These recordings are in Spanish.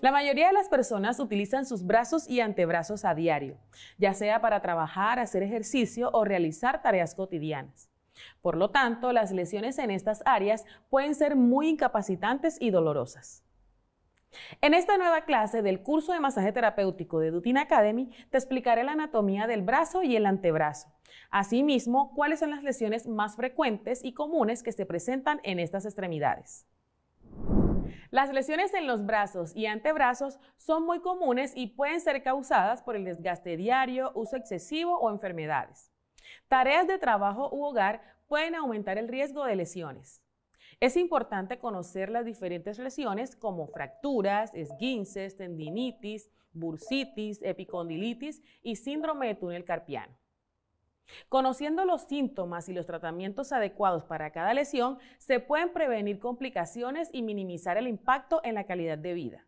La mayoría de las personas utilizan sus brazos y antebrazos a diario, ya sea para trabajar, hacer ejercicio o realizar tareas cotidianas. Por lo tanto, las lesiones en estas áreas pueden ser muy incapacitantes y dolorosas. En esta nueva clase del curso de masaje terapéutico de Dutin Academy, te explicaré la anatomía del brazo y el antebrazo. Asimismo, cuáles son las lesiones más frecuentes y comunes que se presentan en estas extremidades. Las lesiones en los brazos y antebrazos son muy comunes y pueden ser causadas por el desgaste diario, uso excesivo o enfermedades. Tareas de trabajo u hogar pueden aumentar el riesgo de lesiones. Es importante conocer las diferentes lesiones como fracturas, esguinces, tendinitis, bursitis, epicondilitis y síndrome de túnel carpiano. Conociendo los síntomas y los tratamientos adecuados para cada lesión, se pueden prevenir complicaciones y minimizar el impacto en la calidad de vida.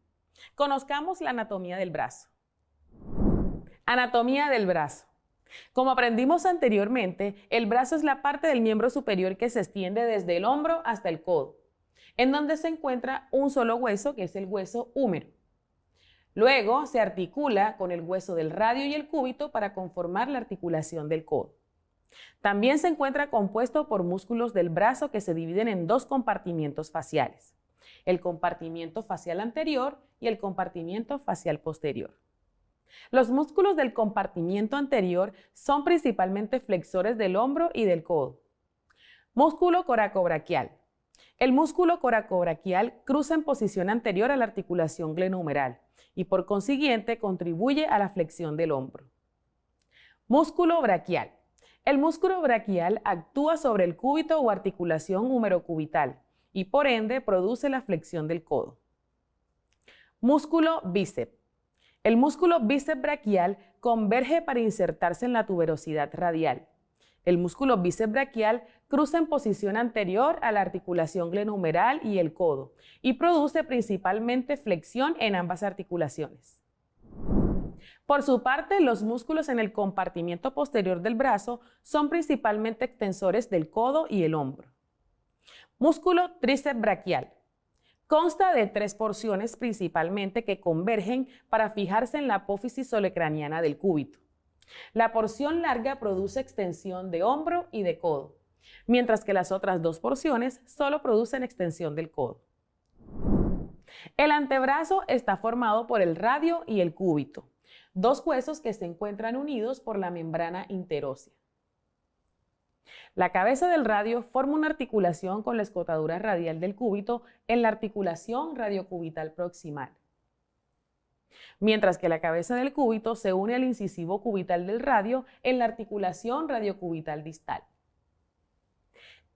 Conozcamos la anatomía del brazo. Anatomía del brazo. Como aprendimos anteriormente, el brazo es la parte del miembro superior que se extiende desde el hombro hasta el codo, en donde se encuentra un solo hueso, que es el hueso húmero. Luego se articula con el hueso del radio y el cúbito para conformar la articulación del codo. También se encuentra compuesto por músculos del brazo que se dividen en dos compartimientos faciales, el compartimiento facial anterior y el compartimiento facial posterior. Los músculos del compartimiento anterior son principalmente flexores del hombro y del codo. Músculo coracobraquial. El músculo coracobraquial cruza en posición anterior a la articulación glenohumeral y por consiguiente contribuye a la flexión del hombro. Músculo braquial. El músculo braquial actúa sobre el cúbito o articulación húmero-cubital y por ende produce la flexión del codo. Músculo bíceps. El músculo bíceps braquial converge para insertarse en la tuberosidad radial. El músculo bíceps braquial cruza en posición anterior a la articulación glenohumeral y el codo y produce principalmente flexión en ambas articulaciones. Por su parte, los músculos en el compartimiento posterior del brazo son principalmente extensores del codo y el hombro. Músculo tríceps braquial. Consta de tres porciones principalmente que convergen para fijarse en la apófisis solecraniana del cúbito. La porción larga produce extensión de hombro y de codo, mientras que las otras dos porciones solo producen extensión del codo. El antebrazo está formado por el radio y el cúbito, dos huesos que se encuentran unidos por la membrana interósea. La cabeza del radio forma una articulación con la escotadura radial del cúbito en la articulación radiocubital proximal, mientras que la cabeza del cúbito se une al incisivo cubital del radio en la articulación radiocubital distal.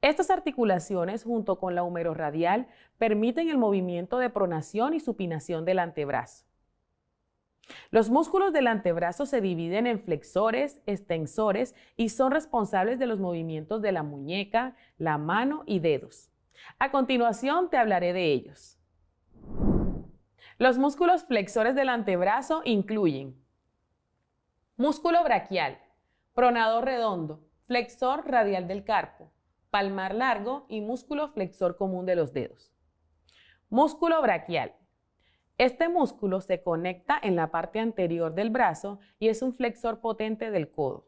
Estas articulaciones, junto con la humerorradial, permiten el movimiento de pronación y supinación del antebrazo. Los músculos del antebrazo se dividen en flexores, extensores y son responsables de los movimientos de la muñeca, la mano y dedos. A continuación te hablaré de ellos. Los músculos flexores del antebrazo incluyen músculo braquial, pronador redondo, flexor radial del carpo, palmar largo y músculo flexor común de los dedos. Músculo braquial. Este músculo se conecta en la parte anterior del brazo y es un flexor potente del codo.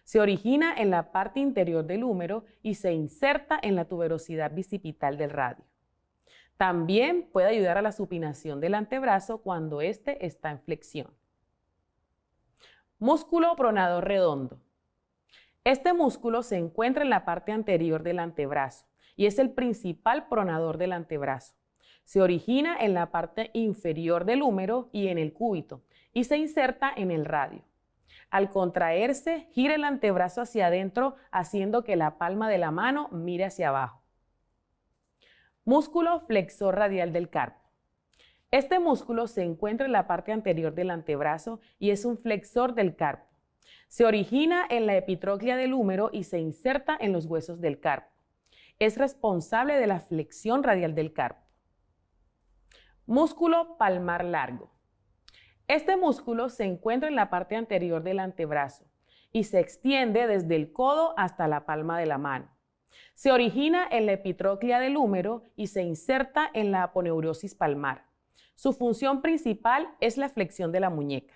Se origina en la parte interior del húmero y se inserta en la tuberosidad bicipital del radio. También puede ayudar a la supinación del antebrazo cuando éste está en flexión. Músculo pronador redondo. Este músculo se encuentra en la parte anterior del antebrazo y es el principal pronador del antebrazo. Se origina en la parte inferior del húmero y en el cúbito y se inserta en el radio. Al contraerse, gira el antebrazo hacia adentro, haciendo que la palma de la mano mire hacia abajo. Músculo flexor radial del carpo. Este músculo se encuentra en la parte anterior del antebrazo y es un flexor del carpo. Se origina en la epitroclea del húmero y se inserta en los huesos del carpo. Es responsable de la flexión radial del carpo. Músculo palmar largo. Este músculo se encuentra en la parte anterior del antebrazo y se extiende desde el codo hasta la palma de la mano. Se origina en la epitroclea del húmero y se inserta en la aponeurosis palmar. Su función principal es la flexión de la muñeca.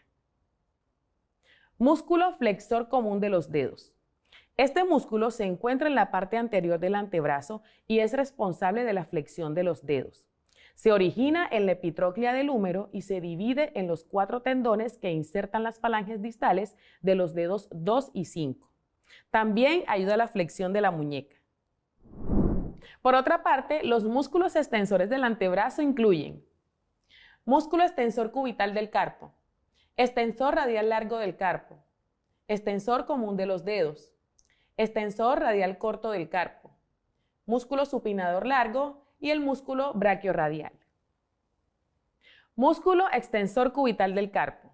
Músculo flexor común de los dedos. Este músculo se encuentra en la parte anterior del antebrazo y es responsable de la flexión de los dedos. Se origina en la epitróclea del húmero y se divide en los 4 tendones que insertan las falanges distales de los dedos 2 y 5. También ayuda a la flexión de la muñeca. Por otra parte, los músculos extensores del antebrazo incluyen músculo extensor cubital del carpo, extensor radial largo del carpo, extensor común de los dedos, extensor radial corto del carpo, músculo supinador largo y el músculo braquiorradial. Músculo extensor cubital del carpo.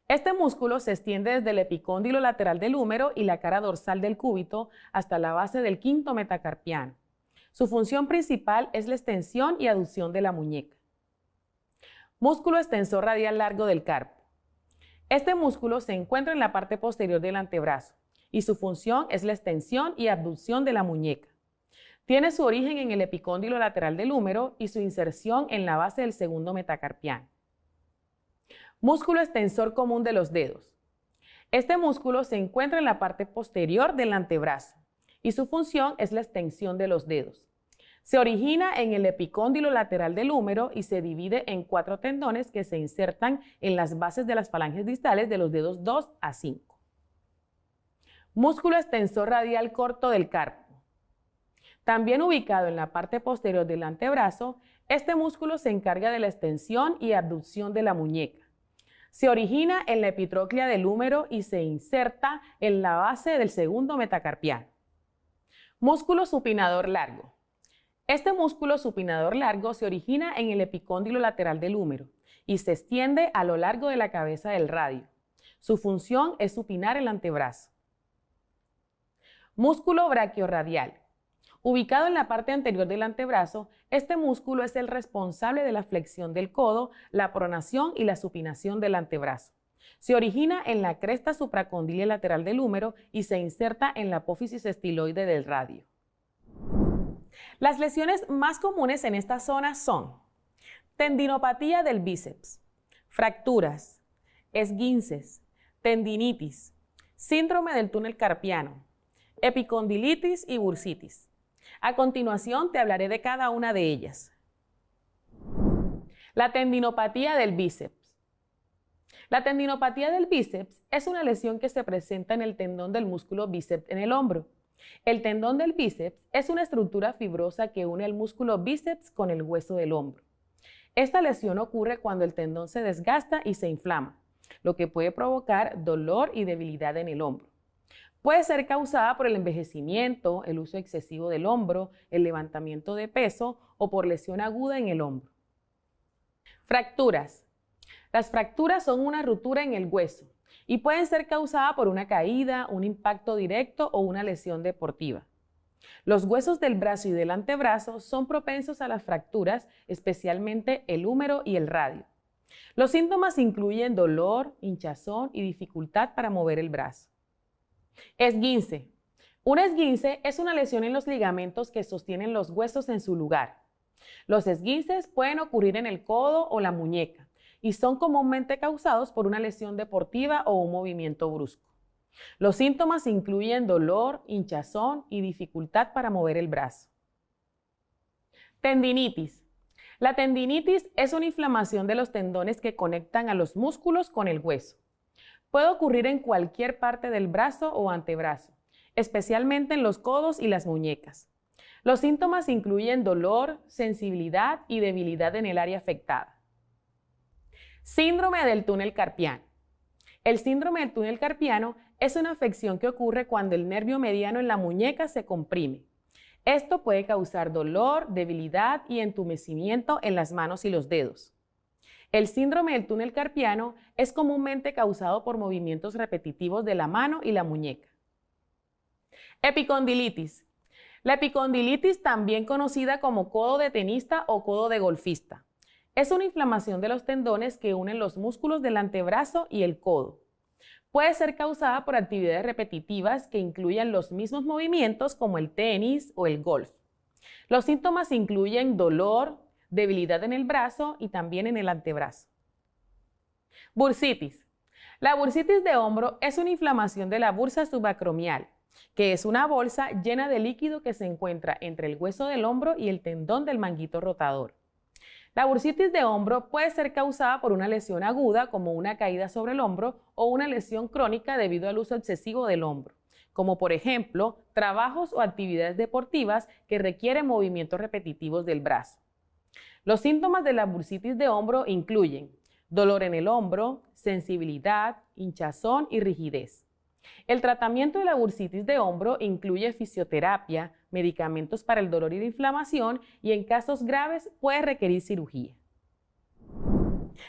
Este músculo se extiende desde el epicóndilo lateral del húmero y la cara dorsal del cúbito hasta la base del quinto metacarpiano. Su función principal es la extensión y aducción de la muñeca. Músculo extensor radial largo del carpo. Este músculo se encuentra en la parte posterior del antebrazo y su función es la extensión y abducción de la muñeca. Tiene su origen en el epicóndilo lateral del húmero y su inserción en la base del segundo metacarpiano. Músculo extensor común de los dedos. Este músculo se encuentra en la parte posterior del antebrazo y su función es la extensión de los dedos. Se origina en el epicóndilo lateral del húmero y se divide en 4 tendones que se insertan en las bases de las falanges distales de los dedos 2 a 5. Músculo extensor radial corto del carpo. También ubicado en la parte posterior del antebrazo, este músculo se encarga de la extensión y abducción de la muñeca. Se origina en la epitróclea del húmero y se inserta en la base del segundo metacarpiano. Músculo supinador largo. Este músculo supinador largo se origina en el epicóndilo lateral del húmero y se extiende a lo largo de la cabeza del radio. Su función es supinar el antebrazo. Músculo braquiorradial. Ubicado en la parte anterior del antebrazo, este músculo es el responsable de la flexión del codo, la pronación y la supinación del antebrazo. Se origina en la cresta supracondilia lateral del húmero y se inserta en la apófisis estiloide del radio. Las lesiones más comunes en esta zona son tendinopatía del bíceps, fracturas, esguinces, tendinitis, síndrome del túnel carpiano, epicondilitis y bursitis. A continuación te hablaré de cada una de ellas. La tendinopatía del bíceps. La tendinopatía del bíceps es una lesión que se presenta en el tendón del músculo bíceps en el hombro. El tendón del bíceps es una estructura fibrosa que une el músculo bíceps con el hueso del hombro. Esta lesión ocurre cuando el tendón se desgasta y se inflama, lo que puede provocar dolor y debilidad en el hombro. Puede ser causada por el envejecimiento, el uso excesivo del hombro, el levantamiento de peso o por lesión aguda en el hombro. Fracturas. Las fracturas son una ruptura en el hueso y pueden ser causadas por una caída, un impacto directo o una lesión deportiva. Los huesos del brazo y del antebrazo son propensos a las fracturas, especialmente el húmero y el radio. Los síntomas incluyen dolor, hinchazón y dificultad para mover el brazo. Esguince. Un esguince es una lesión en los ligamentos que sostienen los huesos en su lugar. Los esguinces pueden ocurrir en el codo o la muñeca y son comúnmente causados por una lesión deportiva o un movimiento brusco. Los síntomas incluyen dolor, hinchazón y dificultad para mover el brazo. Tendinitis. La tendinitis es una inflamación de los tendones que conectan a los músculos con el hueso. Puede ocurrir en cualquier parte del brazo o antebrazo, especialmente en los codos y las muñecas. Los síntomas incluyen dolor, sensibilidad y debilidad en el área afectada. Síndrome del túnel carpiano. El síndrome del túnel carpiano es una afección que ocurre cuando el nervio mediano en la muñeca se comprime. Esto puede causar dolor, debilidad y entumecimiento en las manos y los dedos. El síndrome del túnel carpiano es comúnmente causado por movimientos repetitivos de la mano y la muñeca. Epicondilitis. La epicondilitis, también conocida como codo de tenista o codo de golfista, es una inflamación de los tendones que unen los músculos del antebrazo y el codo. Puede ser causada por actividades repetitivas que incluyan los mismos movimientos como el tenis o el golf. Los síntomas incluyen dolor, debilidad en el brazo y también en el antebrazo. Bursitis. La bursitis de hombro es una inflamación de la bursa subacromial, que es una bolsa llena de líquido que se encuentra entre el hueso del hombro y el tendón del manguito rotador. La bursitis de hombro puede ser causada por una lesión aguda, como una caída sobre el hombro, o una lesión crónica debido al uso excesivo del hombro, como por ejemplo trabajos o actividades deportivas que requieren movimientos repetitivos del brazo. Los síntomas de la bursitis de hombro incluyen dolor en el hombro, sensibilidad, hinchazón y rigidez. El tratamiento de la bursitis de hombro incluye fisioterapia, medicamentos para el dolor y la inflamación y en casos graves puede requerir cirugía.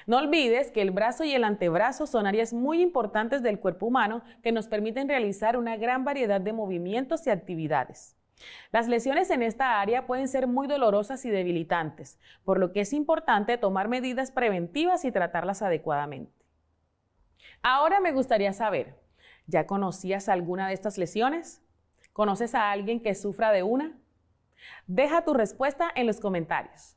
No olvides que el brazo y el antebrazo son áreas muy importantes del cuerpo humano que nos permiten realizar una gran variedad de movimientos y actividades. Las lesiones en esta área pueden ser muy dolorosas y debilitantes, por lo que es importante tomar medidas preventivas y tratarlas adecuadamente. Ahora me gustaría saber, ¿ya conocías alguna de estas lesiones? ¿Conoces a alguien que sufra de una? Deja tu respuesta en los comentarios.